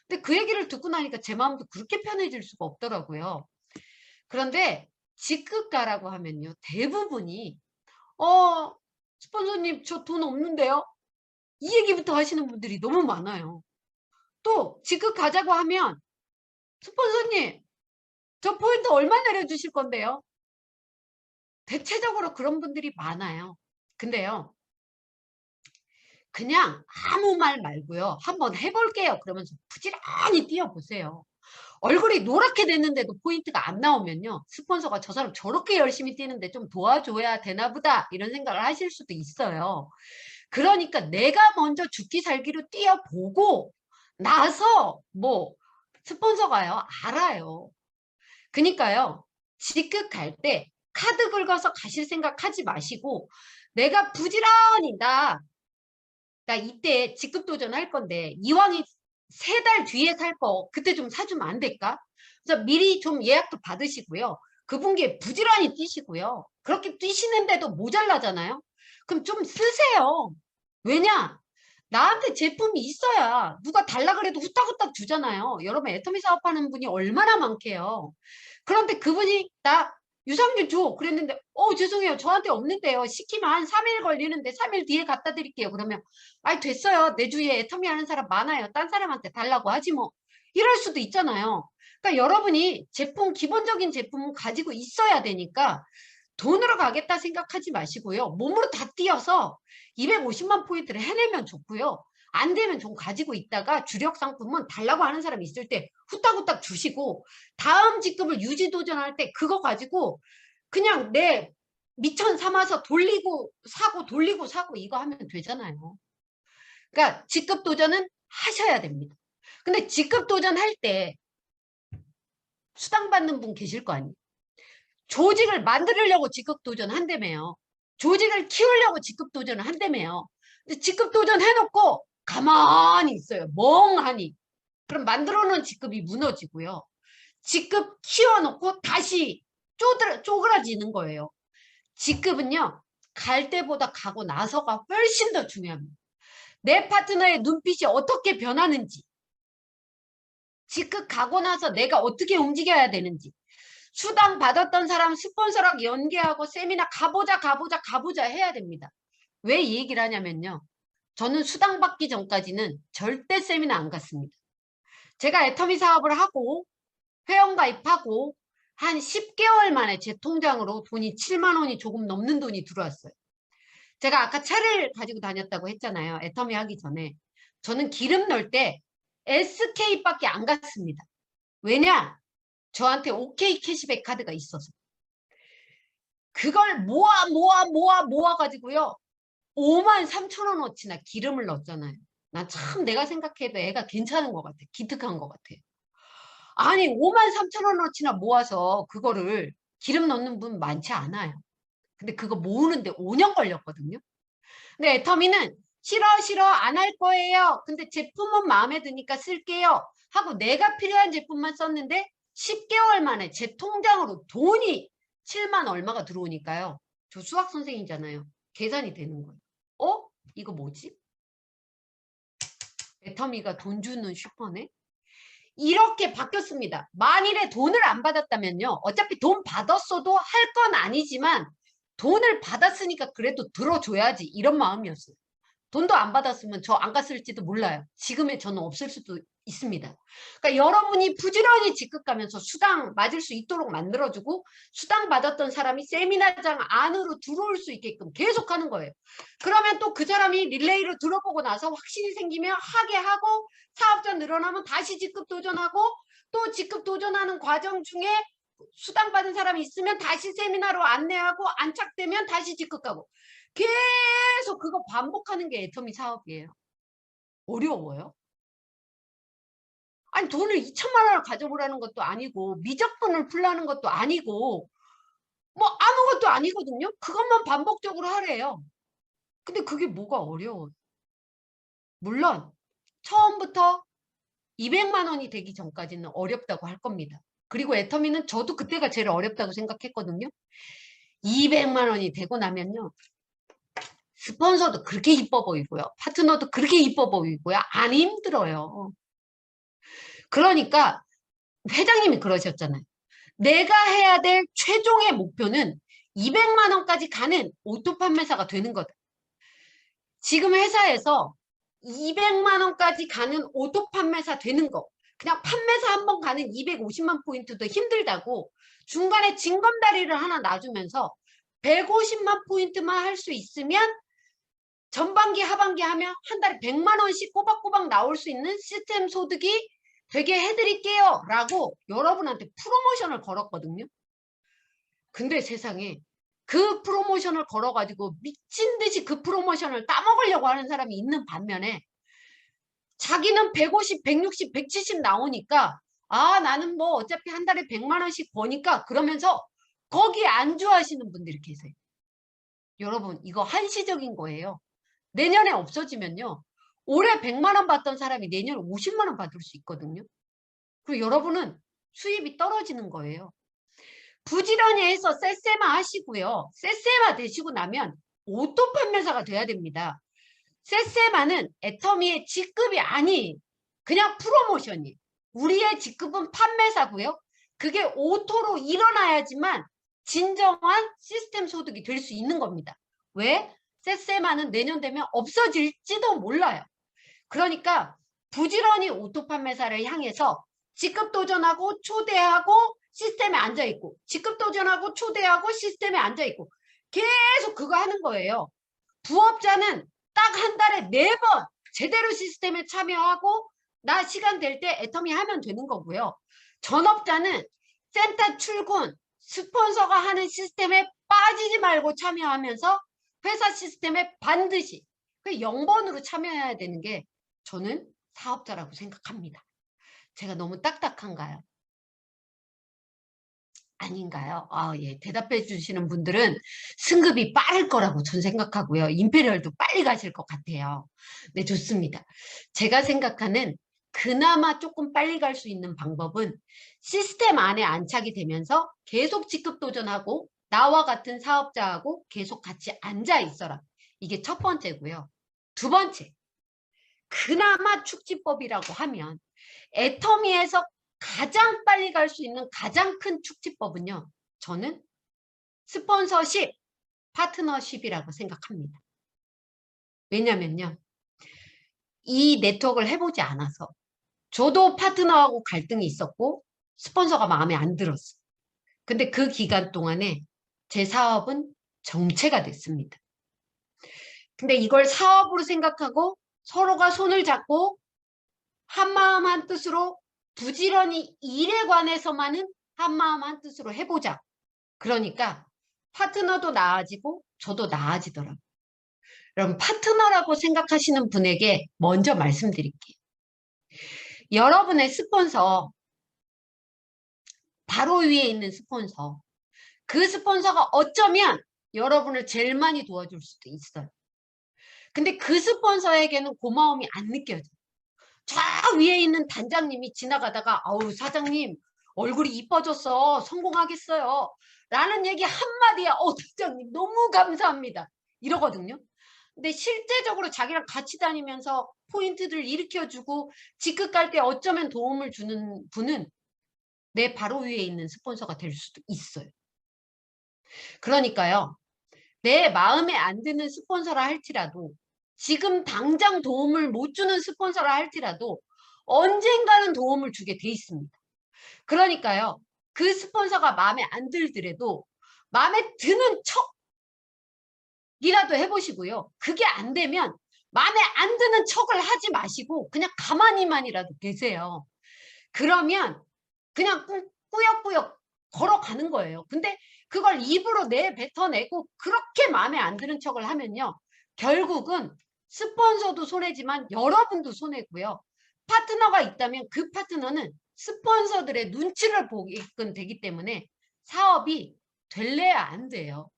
[SPEAKER 2] 근데 그 얘기를 듣고 나니까 제 마음도 그렇게 편해질 수가 없더라고요. 그런데 직급 가라고 하면요. 대부분이 스폰서님 저 돈 없는데요. 이 얘기부터 하시는 분들이 너무 많아요. 또 직급 가자고 하면 스폰서님 저 포인트 얼마 내려주실 건데요? 대체적으로 그런 분들이 많아요. 근데요. 그냥 아무 말 말고요. 한번 해볼게요. 그러면서 부지런히 뛰어보세요. 얼굴이 노랗게 됐는데도 포인트가 안 나오면요. 스폰서가 저 사람 저렇게 열심히 뛰는데 좀 도와줘야 되나 보다 이런 생각을 하실 수도 있어요. 그러니까 내가 먼저 죽기 살기로 뛰어보고 나서 뭐 스폰서가요. 알아요. 그러니까요. 직급 갈 때 카드 긁어서 가실 생각하지 마시고 내가 부지런히 나 이때 직급 도전할 건데 이왕이 3달 뒤에 살 거 그때 좀 사주면 안 될까? 그래서 미리 좀 예약도 받으시고요. 그분께 부지런히 뛰시고요. 그렇게 뛰시는데도 모자라잖아요. 그럼 좀 쓰세요. 왜냐? 나한테 제품이 있어야 누가 달라 그래도 후딱후딱 주잖아요. 여러분 애터미 사업하는 분이 얼마나 많게요. 그런데 그분이 나 유산균 줘 그랬는데 죄송해요 저한테 없는데요. 시키면 한 3일 걸리는데 3일 뒤에 갖다 드릴게요. 그러면 아이 됐어요. 내 주위에 애터미 하는 사람 많아요. 딴 사람한테 달라고 하지 뭐. 이럴 수도 있잖아요. 그러니까 여러분이 기본적인 제품은 가지고 있어야 되니까 돈으로 가겠다 생각하지 마시고요. 몸으로 다 뛰어서 250만 포인트를 해내면 좋고요. 안 되면 좀 가지고 있다가 주력 상품은 달라고 하는 사람이 있을 때 후딱후딱 주시고 다음 직급을 유지 도전할 때 그거 가지고 그냥 내 미천 삼아서 돌리고 사고 이거 하면 되잖아요. 그러니까 직급 도전은 하셔야 됩니다. 근데 직급 도전할 때 수당 받는 분 계실 거 아니에요. 조직을 만들려고 직급 도전 한다며요. 조직을 키우려고 직급 도전을 한다며요. 근데 직급 도전 해놓고 가만히 있어요. 멍하니. 그럼 만들어 놓은 직급이 무너지고요. 직급 키워놓고 다시 쪼그라지는 거예요. 직급은요. 갈 때보다 가고 나서가 훨씬 더 중요합니다. 내 파트너의 눈빛이 어떻게 변하는지, 직급 가고 나서 내가 어떻게 움직여야 되는지, 수당 받았던 사람 스폰서랑 연계하고 세미나 가보자 해야 됩니다. 왜 이 얘기를 하냐면요. 저는 수당 받기 전까지는 절대 세미나 안 갔습니다. 제가 애터미 사업을 하고 회원가입하고 한 10개월 만에 제 통장으로 돈이 7만 원이 조금 넘는 돈이 들어왔어요. 제가 아까 차를 가지고 다녔다고 했잖아요. 애터미 하기 전에. 저는 기름 넣을 때 SK밖에 안 갔습니다. 왜냐? 저한테 OK 캐시백 카드가 있어서. 그걸 모아 가지고요. 5만 3천 원어치나 기름을 넣었잖아요. 난 참 내가 생각해도 애가 괜찮은 것 같아. 기특한 것 같아요. 아니 5만 3천 원어치나 모아서 그거를 기름 넣는 분 많지 않아요. 근데 그거 모으는데 5년 걸렸거든요. 근데 애터미는 싫어, 싫어, 안 할 거예요. 근데 제품은 마음에 드니까 쓸게요. 하고 내가 필요한 제품만 썼는데 10개월 만에 제 통장으로 돈이 7만 얼마가 들어오니까요. 저 수학 선생님이잖아요. 계산이 되는 거예요. 이거 뭐지? 애터미가 돈 주는 슈퍼네? 이렇게 바뀌었습니다. 만일에 돈을 안 받았다면요. 어차피 돈 받았어도 할 건 아니지만 돈을 받았으니까 그래도 들어줘야지 이런 마음이었어요. 돈도 안 받았으면 저 안 갔을지도 몰라요. 지금의 저는 없을 수도 있습니다. 그러니까 여러분이 부지런히 직급 가면서 수당 맞을 수 있도록 만들어주고 수당 받았던 사람이 세미나장 안으로 들어올 수 있게끔 계속 하는 거예요. 그러면 또 그 사람이 릴레이로 들어보고 나서 확신이 생기면 하게 하고 사업자 늘어나면 다시 직급 도전하고 또 직급 도전하는 과정 중에 수당 받은 사람이 있으면 다시 세미나로 안내하고 안착되면 다시 직급 가고 계속 그거 반복하는 게 애터미 사업이에요. 어려워요? 아니 돈을 2천만 원을 가져오라는 것도 아니고 미적분을 풀라는 것도 아니고 뭐 아무것도 아니거든요. 그것만 반복적으로 하래요. 근데 그게 뭐가 어려워요? 물론 처음부터 200만 원이 되기 전까지는 어렵다고 할 겁니다. 그리고 애터미는 저도 그때가 제일 어렵다고 생각했거든요. 200만 원이 되고 나면요. 스폰서도 그렇게 이뻐 보이고요. 파트너도 그렇게 이뻐 보이고요. 안 힘들어요. 그러니까 회장님이 그러셨잖아요. 내가 해야 될 최종의 목표는 200만 원까지 가는 오토 판매사가 되는 거다. 지금 회사에서 200만 원까지 가는 오토 판매사 되는 거. 그냥 판매사 한 번 가는 250만 포인트도 힘들다고 중간에 징검다리를 하나 놔주면서 150만 포인트만 할 수 있으면 전반기 하반기 하면 한 달에 100만 원씩 꼬박꼬박 나올 수 있는 시스템 소득이 되게 해드릴게요 라고 여러분한테 프로모션을 걸었거든요. 근데 세상에 그 프로모션을 걸어가지고 미친 듯이 그 프로모션을 따먹으려고 하는 사람이 있는 반면에 자기는 150, 160, 170 나오니까 아 나는 뭐 어차피 한 달에 100만 원씩 버니까 그러면서 거기에 안주하시는 분들이 계세요. 여러분 이거 한시적인 거예요. 내년에 없어지면요. 올해 100만 원 받던 사람이 내년에 50만 원 받을 수 있거든요. 그리고 여러분은 수입이 떨어지는 거예요. 부지런히 해서 쎄쎄마 하시고요. 쎄쎄마 되시고 나면 오토 판매사가 돼야 됩니다. 쎄쎄마는 애터미의 직급이 아니 그냥 프로모션이. 우리의 직급은 판매사고요. 그게 오토로 일어나야지만 진정한 시스템 소득이 될 수 있는 겁니다. 왜? 쎄쎄마는 내년 되면 없어질지도 몰라요. 그러니까 부지런히 오토 판매사를 향해서 직급 도전하고 초대하고 시스템에 앉아있고 직급 도전하고 초대하고 시스템에 앉아있고 계속 그거 하는 거예요. 부업자는 딱 한 달에 4번 제대로 시스템에 참여하고 나 시간 될 때 애터미 하면 되는 거고요. 전업자는 센터 출근, 스폰서가 하는 시스템에 빠지지 말고 참여하면서 회사 시스템에 반드시 0번으로 참여해야 되는 게 저는 사업자라고 생각합니다. 제가 너무 딱딱한가요? 아닌가요? 예. 대답해 주시는 분들은 승급이 빠를 거라고 전 생각하고요. 임페리얼도 빨리 가실 것 같아요. 네, 좋습니다. 제가 생각하는 그나마 조금 빨리 갈 수 있는 방법은 시스템 안에 안착이 되면서 계속 직급 도전하고 나와 같은 사업자하고 계속 같이 앉아 있어라. 이게 첫 번째고요. 두 번째, 그나마 축지법이라고 하면 애터미에서 가장 빨리 갈 수 있는 가장 큰 축지법은요. 저는 스폰서십, 파트너십이라고 생각합니다. 왜냐면요. 이 네트워크를 해보지 않아서 저도 파트너하고 갈등이 있었고 스폰서가 마음에 안 들었어요. 근데 그 기간 동안에 제 사업은 정체가 됐습니다. 근데 이걸 사업으로 생각하고 서로가 손을 잡고 한마음 한뜻으로 부지런히 일에 관해서만은 한마음 한뜻으로 해보자. 그러니까 파트너도 나아지고 저도 나아지더라고요. 그럼 파트너라고 생각하시는 분에게 먼저 말씀드릴게요. 여러분의 스폰서, 바로 위에 있는 스폰서, 그 스폰서가 어쩌면 여러분을 제일 많이 도와줄 수도 있어요. 근데 그 스폰서에게는 고마움이 안 느껴져. 저 위에 있는 단장님이 지나가다가 아우 사장님 얼굴이 이뻐졌어 성공하겠어요 라는 얘기 한마디에 단장님 너무 감사합니다 이러거든요. 근데 실제적으로 자기랑 같이 다니면서 포인트들을 일으켜주고 직급 갈 때 어쩌면 도움을 주는 분은 내 바로 위에 있는 스폰서가 될 수도 있어요. 그러니까요. 내 마음에 안 드는 스폰서라 할지라도 지금 당장 도움을 못 주는 스폰서라 할지라도 언젠가는 도움을 주게 돼 있습니다. 그러니까요. 그 스폰서가 마음에 안 들더라도 마음에 드는 척이라도 해보시고요. 그게 안 되면 마음에 안 드는 척을 하지 마시고 그냥 가만히만이라도 계세요. 그러면 그냥 꾸역꾸역 걸어가는 거예요. 근데 그걸 입으로 뱉어내고 그렇게 마음에 안 드는 척을 하면요. 결국은 스폰서도 손해지만 여러분도 손해고요. 파트너가 있다면 그 파트너는 스폰서들의 눈치를 보게끔 되기 때문에 사업이 될래야 안 돼요.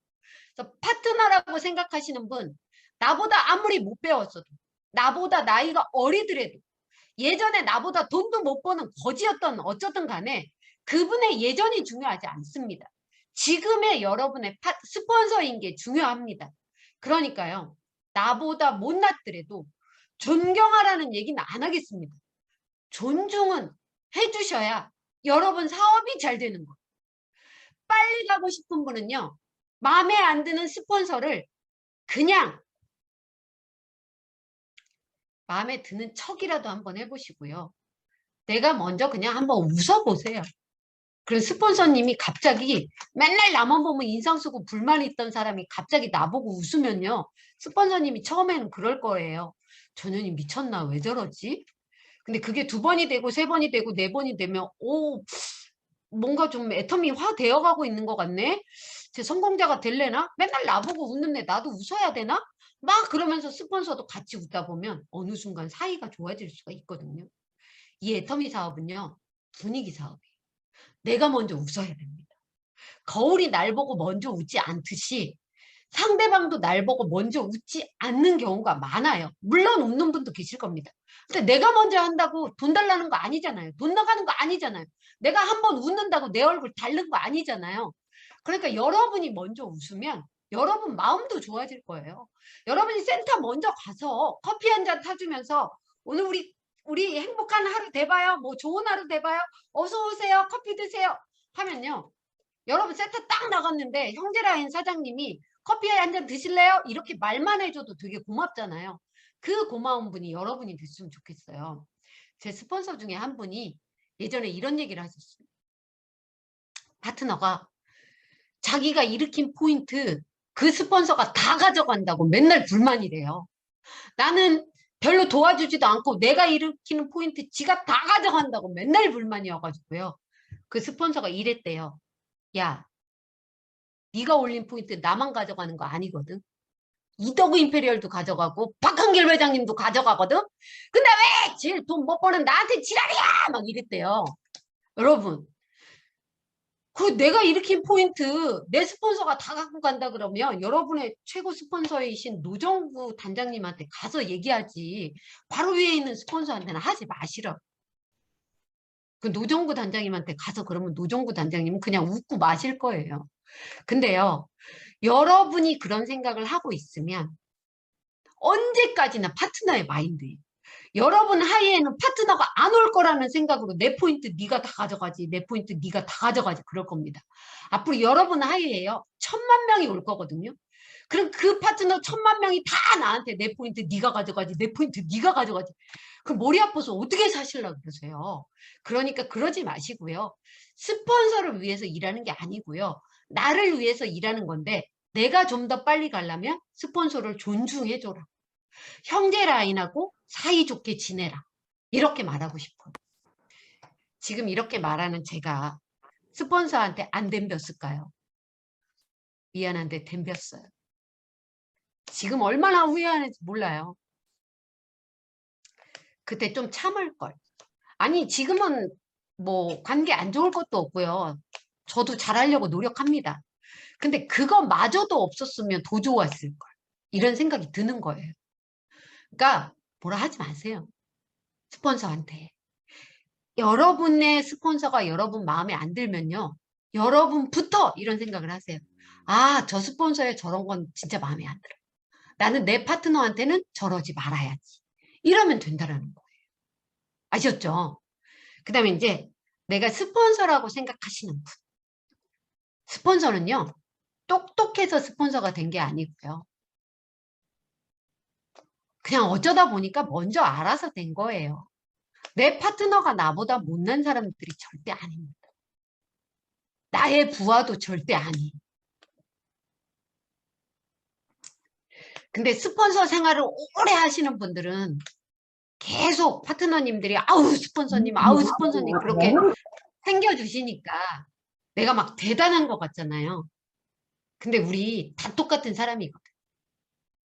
[SPEAKER 2] 그래서 파트너라고 생각하시는 분, 나보다 아무리 못 배웠어도, 나보다 나이가 어리더라도, 예전에 나보다 돈도 못 버는 거지였던 어쩌든 간에 그분의 예전이 중요하지 않습니다. 지금의 여러분의 스폰서인 게 중요합니다. 그러니까요. 나보다 못났더라도 존경하라는 얘기는 안 하겠습니다. 존중은 해주셔야 여러분 사업이 잘 되는 거예요. 빨리 가고 싶은 분은요. 마음에 안 드는 스폰서를 그냥 마음에 드는 척이라도 한번 해보시고요. 내가 먼저 그냥 한번 웃어보세요. 그런 스폰서님이 갑자기 맨날 나만 보면 인상 쓰고 불만이 있던 사람이 갑자기 나보고 웃으면요. 스폰서님이 처음에는 그럴 거예요. 저 년이 미쳤나? 왜 저러지? 근데 그게 2번이 되고 3번이 되고 4번이 되면 뭔가 좀 애텀이 화되어 가고 있는 것 같네? 제 성공자가 될래나? 맨날 나보고 웃는데 나도 웃어야 되나? 막 그러면서 스폰서도 같이 웃다 보면 어느 순간 사이가 좋아질 수가 있거든요. 이 애터미 사업은요. 분위기 사업이에요. 내가 먼저 웃어야 됩니다. 거울이 날 보고 먼저 웃지 않듯이 상대방도 날 보고 먼저 웃지 않는 경우가 많아요. 물론 웃는 분도 계실 겁니다. 근데 내가 먼저 한다고 돈 달라는 거 아니잖아요. 돈 나가는 거 아니잖아요. 내가 한번 웃는다고 내 얼굴 닳는 거 아니잖아요. 그러니까 여러분이 먼저 웃으면 여러분 마음도 좋아질 거예요. 여러분이 센터 먼저 가서 커피 한 잔 타주면서 오늘 우리 행복한 하루 돼봐요. 뭐 좋은 하루 돼봐요. 어서 오세요. 커피 드세요. 하면요. 여러분 센터 딱 나갔는데 형제라인 사장님이 커피 한 잔 드실래요? 이렇게 말만 해줘도 되게 고맙잖아요. 그 고마운 분이 여러분이 됐으면 좋겠어요. 제 스폰서 중에 한 분이 예전에 이런 얘기를 하셨어요. 파트너가 자기가 일으킨 포인트 그 스폰서가 다 가져간다고 맨날 불만이래요. 나는 별로 도와주지도 않고 내가 일으키는 포인트 지가 다 가져간다고 맨날 불만이어가지고요. 그 스폰서가 이랬대요. 야, 네가 올린 포인트 나만 가져가는 거 아니거든. 이더그 임페리얼도 가져가고 박한길 회장님도 가져가거든. 근데 왜 제일 돈 못 버는 나한테 지랄이야! 막 이랬대요. 여러분, 그 내가 일으킨 포인트 내 스폰서가 다 갖고 간다 그러면 여러분의 최고 스폰서이신 노정구 단장님한테 가서 얘기하지 바로 위에 있는 스폰서한테는 하지 마시라고. 그 노정구 단장님한테 가서 그러면 노정구 단장님은 그냥 웃고 마실 거예요. 근데요, 여러분이 그런 생각을 하고 있으면 언제까지나 파트너의 마인드예요. 여러분 하에는 파트너가 안 올 거라는 생각으로 내 포인트 네가 다 가져가지, 내 포인트 네가 다 가져가지 그럴 겁니다. 앞으로 여러분 하에요 1000만 명이 올 거거든요. 그럼 그 파트너 1000만 명이 다 나한테 내 포인트 네가 가져가지, 내 포인트 네가 가져가지. 그럼 머리 아파서 어떻게 사시려고 그러세요? 그러니까 그러지 마시고요. 스폰서를 위해서 일하는 게 아니고요. 나를 위해서 일하는 건데 내가 좀 더 빨리 가려면 스폰서를 존중해줘라. 형제 라인하고 사이좋게 지내라. 이렇게 말하고 싶어요. 지금 이렇게 말하는 제가 스폰서한테 안 덤볐을까요? 미안한데 덤볐어요. 지금 얼마나 후회하는지 몰라요. 그때 좀 참을걸. 아니 지금은 뭐 관계 안 좋을 것도 없고요. 저도 잘하려고 노력합니다. 근데 그거마저도 없었으면 더 좋았을걸. 이런 생각이 드는 거예요. 그러니까 뭐라 하지 마세요. 스폰서한테. 여러분의 스폰서가 여러분 마음에 안 들면요. 여러분부터 이런 생각을 하세요. 아, 저 스폰서의 저런 건 진짜 마음에 안 들어. 나는 내 파트너한테는 저러지 말아야지. 이러면 된다라는 거예요. 아셨죠? 그 다음에 이제 내가 스폰서라고 생각하시는 분. 스폰서는요. 똑똑해서 스폰서가 된 게 아니고요. 그냥 어쩌다 보니까 먼저 알아서 된 거예요. 내 파트너가 나보다 못난 사람들이 절대 아닙니다. 나의 부하도 절대 아니에요. 근데 스폰서 생활을 오래 하시는 분들은 계속 파트너님들이 아우 스폰서님 그렇게 챙겨주시니까 내가 막 대단한 것 같잖아요. 근데 우리 다 똑같은 사람이거든.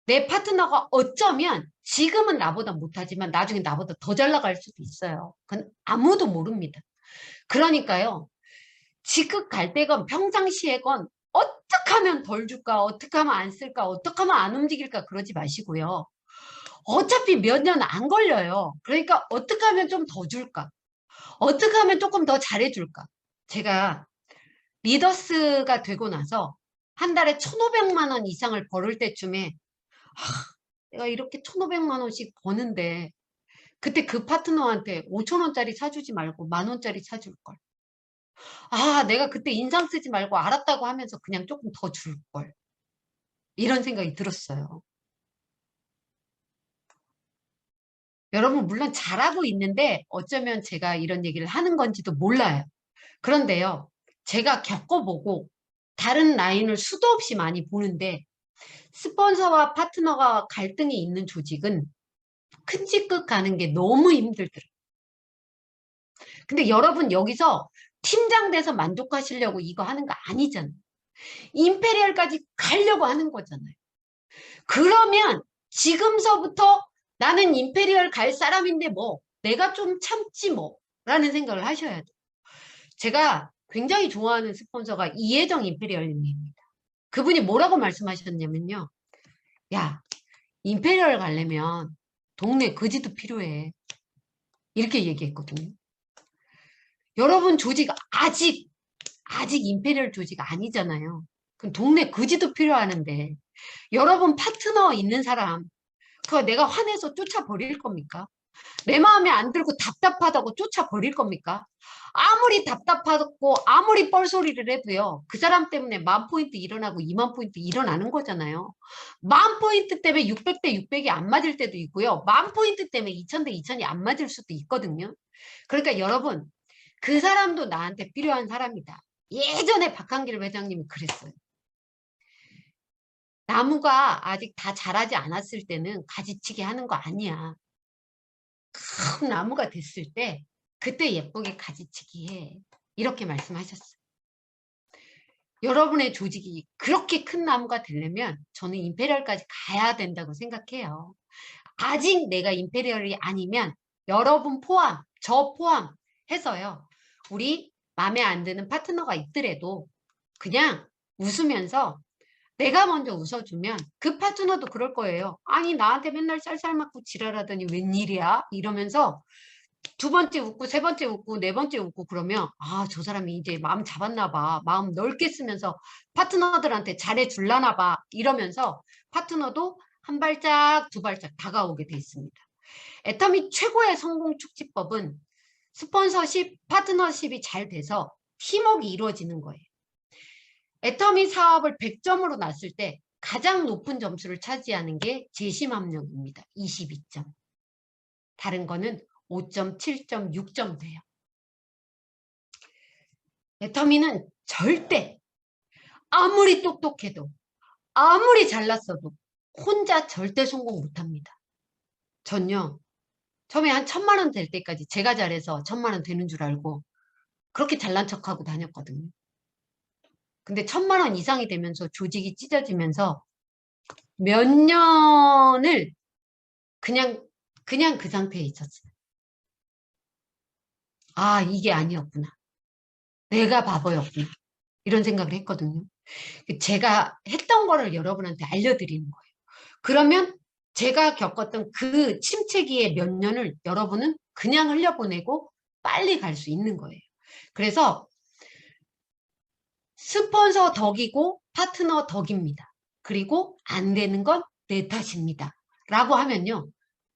[SPEAKER 2] 내 파트너가 어쩌면 지금은 나보다 못하지만 나중에 나보다 더 잘 나갈 수도 있어요. 그건 아무도 모릅니다. 그러니까요. 지극 갈 때건 평상시에건 어떻게 하면 덜 줄까? 어떻게 하면 안 쓸까? 어떻게 하면 안 움직일까? 그러지 마시고요. 어차피 몇 년 안 걸려요. 그러니까 어떻게 하면 좀 더 줄까? 어떻게 하면 조금 더 잘해줄까? 제가 리더스가 되고 나서 한 달에 1,500만 원 이상을 벌을 때쯤에 내가 이렇게 1,500만 원씩 버는데 그때 그 파트너한테 5,000원짜리 사주지 말고 10,000원짜리 사줄 걸. 아, 내가 그때 인상 쓰지 말고 알았다고 하면서 그냥 조금 더 줄 걸. 이런 생각이 들었어요. 여러분 물론 잘하고 있는데 어쩌면 제가 이런 얘기를 하는 건지도 몰라요. 그런데요. 제가 겪어보고 다른 라인을 수도 없이 많이 보는데 스폰서와 파트너가 갈등이 있는 조직은 큰 직급 가는 게 너무 힘들더라고요. 근데 여러분 여기서 팀장 돼서 만족하시려고 이거 하는 거 아니잖아요. 임페리얼까지 가려고 하는 거잖아요. 그러면 지금서부터 나는 임페리얼 갈 사람인데 뭐 내가 좀 참지 뭐 라는 생각을 하셔야 돼요. 제가 굉장히 좋아하는 스폰서가 이혜정 임페리얼님입니다. 그분이 뭐라고 말씀하셨냐면요. 야, 임페리얼 가려면 동네 거지도 필요해. 이렇게 얘기했거든요. 여러분 조직 아직 임페리얼 조직 아니잖아요. 그럼 동네 거지도 필요하는데 여러분 파트너 있는 사람 그거 내가 화내서 쫓아버릴 겁니까? 내 마음에 안 들고 답답하다고 쫓아버릴 겁니까? 아무리 답답하고 아무리 뻘소리를 해도요. 그 사람 때문에 10,000포인트 일어나고 20,000포인트 일어나는 거잖아요. 10,000포인트 때문에 600대 600이 안 맞을 때도 있고요. 10,000포인트 때문에 2,000대 2,000이 안 맞을 수도 있거든요. 그러니까 여러분 그 사람도 나한테 필요한 사람이다. 예전에 박한길 회장님이 그랬어요. 나무가 아직 다 자라지 않았을 때는 가지치기 하는 거 아니야. 큰 나무가 됐을 때 그때 예쁘게 가지치기 해. 이렇게 말씀하셨어요. 여러분의 조직이 그렇게 큰 나무가 되려면 저는 임페리얼까지 가야 된다고 생각해요. 아직 내가 임페리얼이 아니면 여러분 포함, 저 포함 해서요. 우리 마음에 안 드는 파트너가 있더라도 그냥 웃으면서 내가 먼저 웃어주면 그 파트너도 그럴 거예요. 아니 나한테 맨날 쌀쌀 맞고 지랄하더니 웬일이야? 이러면서 두 번째 웃고 세 번째 웃고 네 번째 웃고 그러면 아, 저 사람이 이제 마음 잡았나 봐. 마음 넓게 쓰면서 파트너들한테 잘해줄라나 봐. 이러면서 파트너도 한 발짝 두 발짝 다가오게 돼 있습니다. 애터미 최고의 성공 축지법은 스폰서십, 파트너십이 잘 돼서 팀워크가 이루어지는 거예요. 애터미 사업을 100점으로 놨을 때 가장 높은 점수를 차지하는 게 재심합력입니다. 22점. 다른 거는 5점, 7점, 6점 돼요. 애터미는 절대 아무리 똑똑해도 아무리 잘났어도 혼자 절대 성공 못합니다. 전요. 처음에 한 1,000만 원 될 때까지 제가 잘해서 1,000만 원 되는 줄 알고 그렇게 잘난 척하고 다녔거든요. 근데 1,000만 원 이상이 되면서 조직이 찢어지면서 몇 년을 그냥 그 상태에 있었어요. 아, 이게 아니었구나. 내가 바보였구나. 이런 생각을 했거든요. 제가 했던 거를 여러분한테 알려드리는 거예요. 그러면 제가 겪었던 그 침체기의 몇 년을 여러분은 그냥 흘려보내고 빨리 갈 수 있는 거예요. 그래서 스폰서 덕이고 파트너 덕입니다. 그리고 안 되는 건 내 탓입니다. 라고 하면요.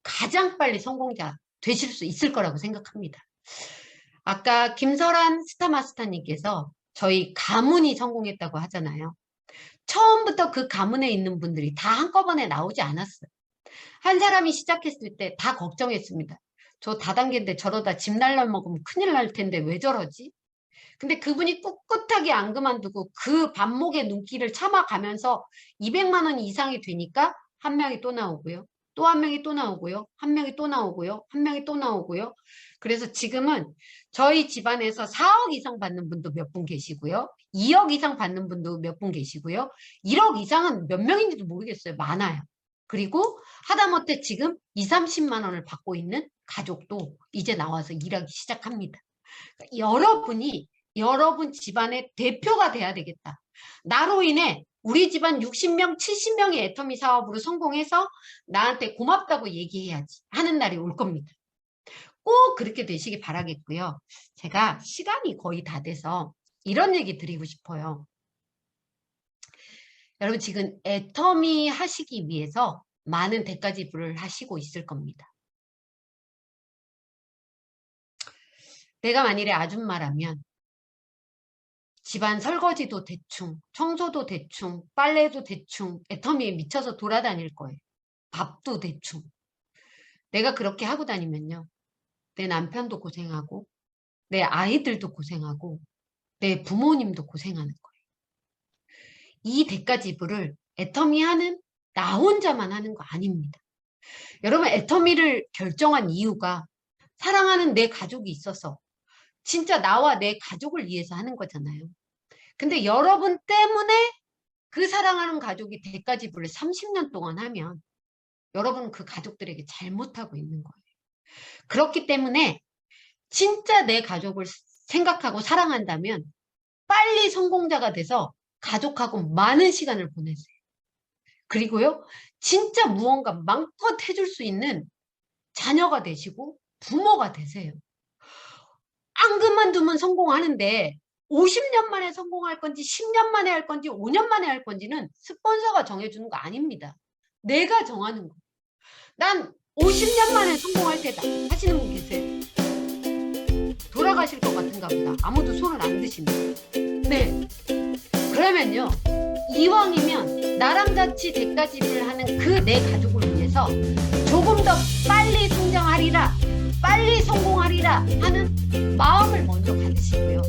[SPEAKER 2] 가장 빨리 성공자 되실 수 있을 거라고 생각합니다. 아까 김설한 스타마스터님께서 저희 가문이 성공했다고 하잖아요. 처음부터 그 가문에 있는 분들이 다 한꺼번에 나오지 않았어요. 한 사람이 시작했을 때 다 걱정했습니다. 저 다단계인데 저러다 집 날라먹으면 큰일 날 텐데 왜 저러지? 근데 그분이 꿋꿋하게 안 그만두고 그 반목의 눈길을 참아가면서 200만 원 이상이 되니까 한 명이 또 나오고요. 또 한 명이 또 나오고요. 한 명이 또 나오고요. 한 명이 또 나오고요. 그래서 지금은 저희 집안에서 4억 이상 받는 분도 몇 분 계시고요. 2억 이상 받는 분도 몇 분 계시고요. 1억 이상은 몇 명인지도 모르겠어요. 많아요. 그리고 하다못해 지금 2, 30만 원을 받고 있는 가족도 이제 나와서 일하기 시작합니다. 그러니까 여러분이 여러분 집안의 대표가 돼야 되겠다. 나로 인해 우리 집안 60명, 70명의 애터미 사업으로 성공해서 나한테 고맙다고 얘기해야지 하는 날이 올 겁니다. 꼭 그렇게 되시기 바라겠고요. 제가 시간이 거의 다 돼서 이런 얘기 드리고 싶어요. 여러분 지금 애터미 하시기 위해서 많은 대가 지불을 하시고 있을 겁니다. 내가 만일에 아줌마라면 집안 설거지도 대충, 청소도 대충, 빨래도 대충, 애터미에 미쳐서 돌아다닐 거예요. 밥도 대충. 내가 그렇게 하고 다니면요. 내 남편도 고생하고, 내 아이들도 고생하고, 내 부모님도 고생하는 거예요. 이 대가 지불을 애터미 하는 나 혼자만 하는 거 아닙니다. 여러분 애터미를 결정한 이유가 사랑하는 내 가족이 있어서 진짜 나와 내 가족을 위해서 하는 거잖아요. 근데 여러분 때문에 그 사랑하는 가족이 대가 지불을 30년 동안 하면 여러분은 그 가족들에게 잘못하고 있는 거예요. 그렇기 때문에 진짜 내 가족을 생각하고 사랑한다면 빨리 성공자가 돼서 가족하고 많은 시간을 보내세요. 그리고요, 진짜 무언가 마음껏 해줄 수 있는 자녀가 되시고 부모가 되세요. 안 그만두면 성공하는데 50년 만에 성공할 건지 10년 만에 할 건지 5년 만에 할 건지는 스폰서가 정해주는 거 아닙니다. 내가 정하는 거. 난 50년 만에 성공할 테다 하시는 분 계세요? 돌아가실 것 같은가 보다. 아무도 손을 안 드시네. 네. 그러면요. 이왕이면 나랑 같이 대가 지불을 하는 그 내 가족을 위해서 조금 더 빨리 성장하리라, 빨리 성공하리라 하는 마음을 먼저 가지시고요.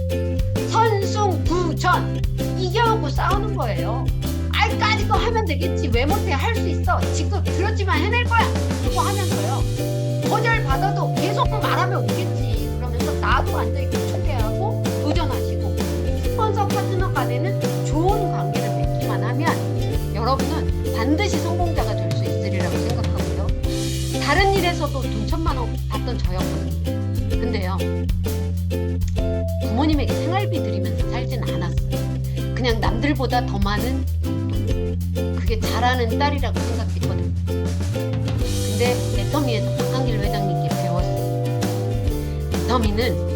[SPEAKER 2] 선승구전 이겨오고 싸우는 거예요. 아이까지 거 하면 되겠지. 왜 못해? 할 수 있어. 지금 두렵지만 해낼 거야. 그거 하면서요. 거절받아도 계속 말하면 오겠지. 그러면서 나도 앉아있고 초대하고 도전하시고 스폰서 파트너가 되는 좋은 관계를 맺기만 하면 여러분은 반드시 성공자가 될 수 있으리라고 생각하고요. 다른 일에서도 돈 1000만 원 받던 저였거든요. 근데요. 부모님에게 생활비 드리면서 살진 않았어요. 그냥 남들보다 더 많은 용돈. 그게 잘하는 딸이라고 생각했거든요. 근데 애터미에서 박한길 회장님께 배웠어요. 애터미는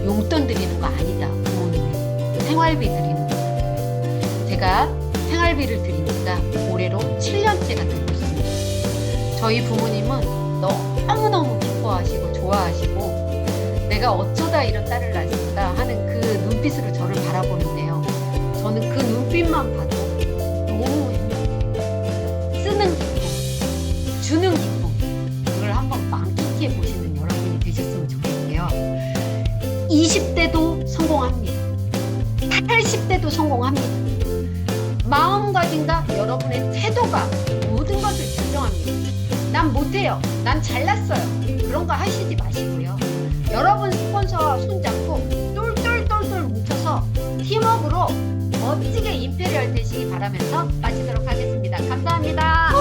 [SPEAKER 2] 용돈 드리는 거 아니다. 부모님이 생활비 드리는 거. 제가 생활비를 드리니까 올해로 7년째가 되고 있습니다. 저희 부모님은 너무너무 기뻐하시고 좋아하시고 내가 어쩌다 이런 딸을 낳았을까 하는 그 눈빛으로 저를 바라보는데요. 저는 그 눈빛만 봐도 너무 행복해요. 쓰는 기쁨, 주는 기쁨, 그걸 한번 만끽해 보시는 여러분이 되셨으면 좋겠고요. 20대도 성공합니다. 80대도 성공합니다. 마음가짐과 여러분의 태도가 모든 것을 결정합니다. 난 못해요. 난 잘났어요. 그런 거 하시지 마시고요. 여러분 스폰서와 손잡고 똘똘똘똘 뭉쳐서 팀워크로 멋지게 임페리얼 되시기 바라면서 마치도록 하겠습니다. 감사합니다.